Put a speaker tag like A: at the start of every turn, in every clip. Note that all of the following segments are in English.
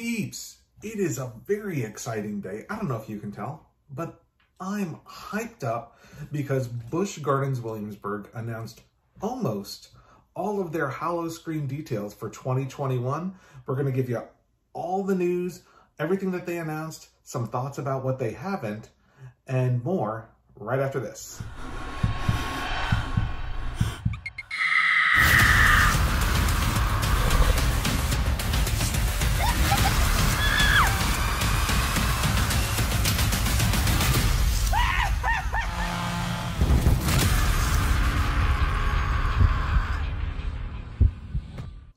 A: Peeps, it is a very exciting day. I don't know if you can tell, but I'm hyped up because Busch Gardens Williamsburg announced almost all of their Howl-O-Scream details for 2021. We're going to give you all the news, everything that they announced, some thoughts about what they haven't, and more right after this.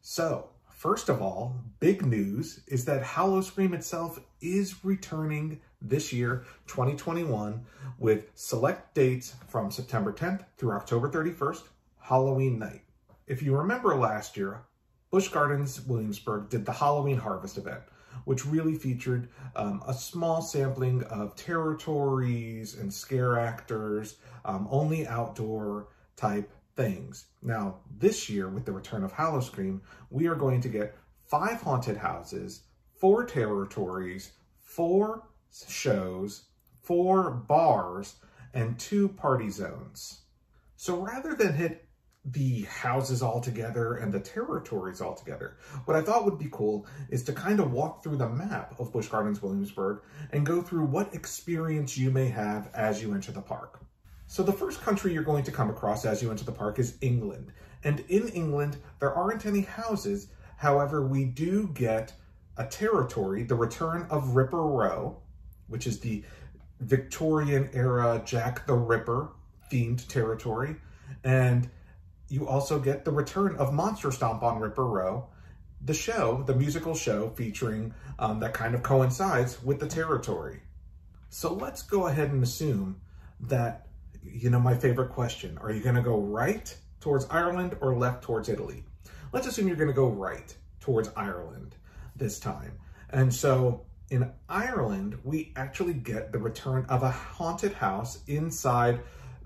A: So, first of all, big news is that Howl-O-Scream itself is returning this year, 2021, with select dates from September 10th through October 31st, Halloween night. If you remember last year, Busch Gardens Williamsburg did the Halloween Harvest event, which really featured a small sampling of Terrortories and scare actors, only outdoor type things. Now, this year, with the return of Howl-O-Scream, we are going to get 5 haunted houses, 4 Terrortories, 4 shows, 4 bars, and 2 party zones. So rather than hit the houses all together and the Terrortories all together, what I thought would be cool is to kind of walk through the map of Busch Gardens Williamsburg and go through what experience you may have as you enter the park. So the first country you're going to come across as you enter the park is England. And in England, there aren't any houses. However, we do get a Terrortory, the return of Ripper Row, which is the Victorian era Jack the Ripper themed Terrortory. And you also get the return of Monster Stomp on Ripper Row, the show, the musical show featuring that kind of coincides with the Terrortory. So let's go ahead and assume that, you know, my favorite question, are you going to go right towards Ireland or left towards Italy? Let's assume you're going to go right towards Ireland this time. And so in Ireland, we actually get the return of a haunted house inside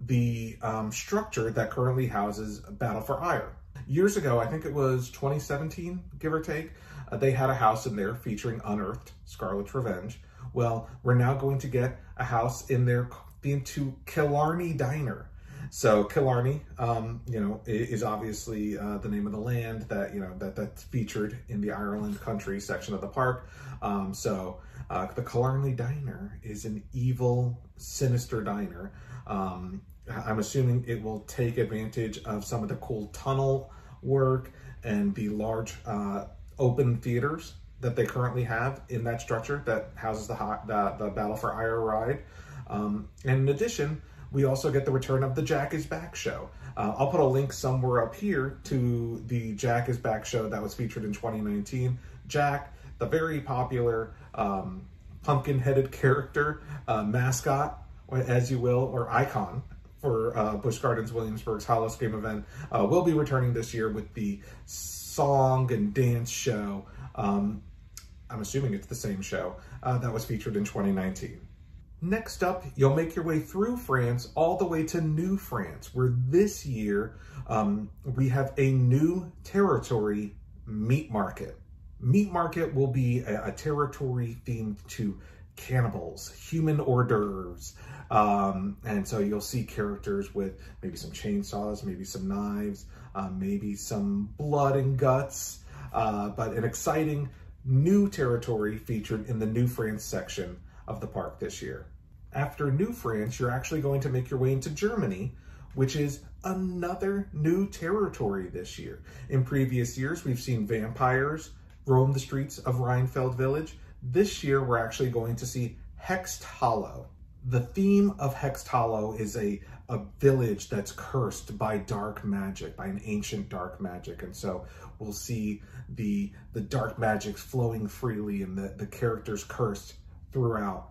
A: the structure that currently houses Battle for Ire. Years ago, I think it was 2017, give or take, they had a house in there featuring Unearthed, Scarlet's Revenge. Well, we're now going to get a house in there themed to Killarney Diner. So Killarney, you know, is obviously the name of the land that, you know, that's featured in the Ireland country section of the park. The Killarney Diner is an evil, sinister diner. I'm assuming it will take advantage of some of the cool tunnel work and the large open theaters that they currently have in that structure that houses the Battle for Ire ride. And in addition, we also get the return of the Jack is Back show. I'll put a link somewhere up here to the Jack is Back show that was featured in 2019. Jack, the very popular pumpkin-headed character, mascot, as you will, or icon for Busch Gardens Williamsburg's Howl-O-Scream event, will be returning this year with the song and dance show. I'm assuming it's the same show that was featured in 2019. Next up, you'll make your way through France all the way to New France, where this year we have a new Terrortory meat market. Meat market will be a Terrortory themed to cannibals, human hors d'oeuvres. And so you'll see characters with maybe some chainsaws, maybe some knives, maybe some blood and guts, but an exciting new Terrortory featured in the New France section of the park this year. After New France, you're actually going to make your way into Germany, which is another new Terrortory this year. In previous years, we've seen vampires roam the streets of Rheinfeld Village. This year, we're actually going to see Hexed Hollow. The theme of Hexed Hollow is a village that's cursed by dark magic, by an ancient dark magic. And so we'll see the dark magics flowing freely and the characters cursed throughout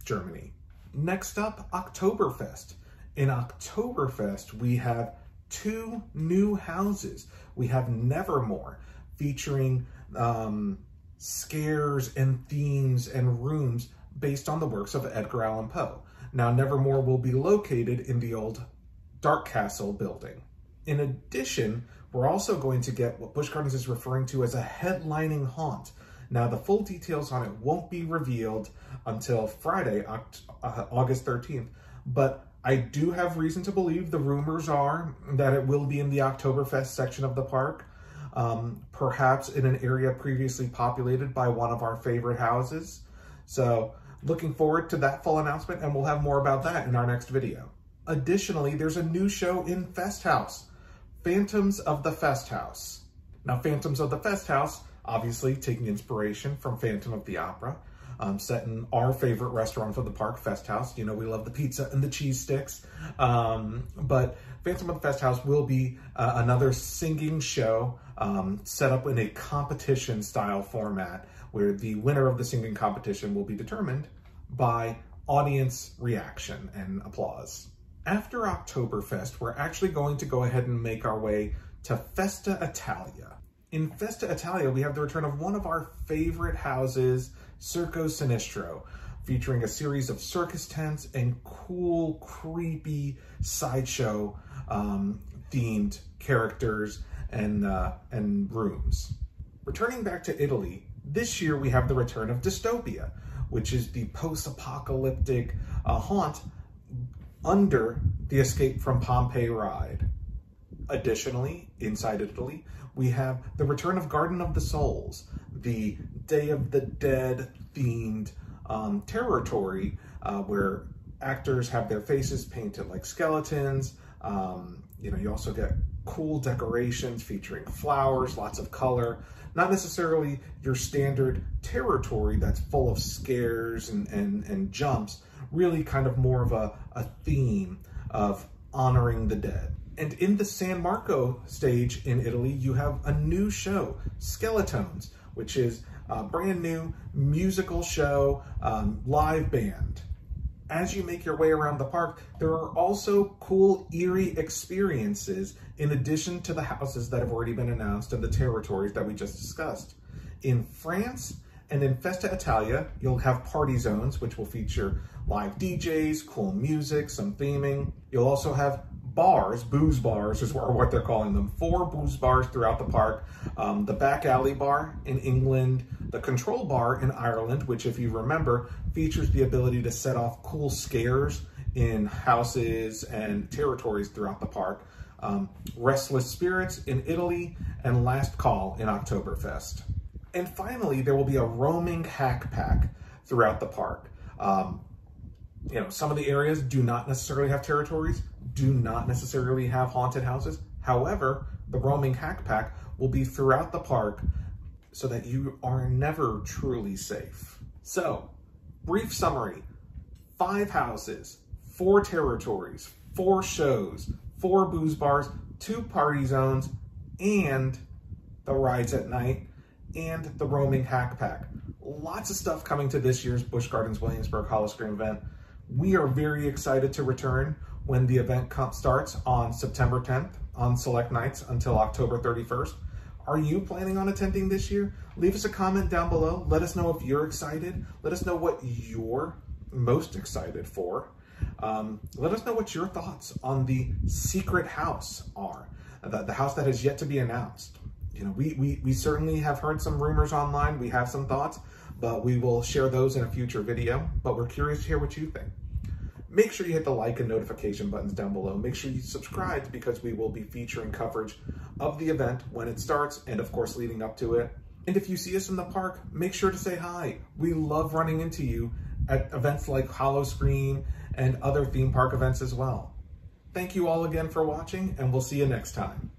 A: Germany. Next up, OKTOBERFEST. In OKTOBERFEST, we have 2 new houses. We have Nevermore, featuring scares and themes and rooms based on the works of Edgar Allan Poe. Now, Nevermore will be located in the old Dark Castle building. In addition, we're also going to get what Busch Gardens is referring to as a headlining haunt. Now, the full details on it won't be revealed until Friday, August 13th, but I do have reason to believe the rumors are that it will be in the Oktoberfest section of the park, perhaps in an area previously populated by one of our favorite houses. So looking forward to that full announcement, and we'll have more about that in our next video. Additionally, there's a new show in Fest House, Phantoms of the Fest House. Now, Phantoms of the Fest House, obviously taking inspiration from Phantom of the Opera, set in our favorite restaurant for the park, Fest House. You know, we love the pizza and the cheese sticks. But Phantom of the Fest House will be another singing show set up in a competition style format where the winner of the singing competition will be determined by audience reaction and applause. After Oktoberfest, we're actually going to go ahead and make our way to FESTA Italia. In FESTA Italia, we have the return of one of our favorite houses, Circo Sinistro, featuring a series of circus tents and cool, creepy sideshow themed characters and rooms. Returning back to Italy, this year we have the return of Dystopia, which is the post-apocalyptic haunt under the Escape from Pompeii ride. Additionally, inside Italy, we have the return of Garden of the Souls, the Day of the Dead themed Terrortory, where actors have their faces painted like skeletons. You also get cool decorations featuring flowers, lots of color. Not necessarily your standard Terrortory that's full of scares and jumps, really kind of more of a theme of honoring the dead. And in the San Marco stage in Italy, you have a new show, Skeletones, which is a brand new musical show, live band. As you make your way around the park, there are also cool EERIE experiences in addition to the houses that have already been announced and the Terrortories that we just discussed. In France and in Festa Italia, you'll have party zones, which will feature live DJs, cool music, some theming. You'll also have bars, booze bars is what they're calling them, 4 booze bars throughout the park. The Back Alley Bar in England, the Control Bar in Ireland, which if you remember, features the ability to set off cool scares in houses and Terrortories throughout the park. Restless Spirits in Italy, and Last Call in Oktoberfest. And finally, there will be a roaming hack pack throughout the park. Some of the areas do not necessarily have Terrortories, do not necessarily have haunted houses. However, the roaming hack pack will be throughout the park so that you are never truly safe. So, brief summary: 5 houses, 4 Terrortories, 4 shows, 4 booze bars, 2 party zones, and the rides at night, and the roaming hack pack. Lots of stuff coming to this year's Busch Gardens Williamsburg Howl-O-Scream event. We are very excited to return when the event starts on September 10th on select nights until October 31st. Are you planning on attending this year? Leave us a comment down below. Let us know if you're excited. Let us know what you're most excited for. Let us know what your thoughts on the secret house are, the house that has yet to be announced. We certainly have heard some rumors online. We have some thoughts, but we will share those in a future video. But we're curious to hear what you think. Make sure you hit the like and notification buttons down below. Make sure you subscribe because we will be featuring coverage of the event when it starts and of course leading up to it. And if you see us in the park, make sure to say hi. We love running into you at events like Howl-O-Scream and other theme park events as well. Thank you all again for watching, and we'll see you next time.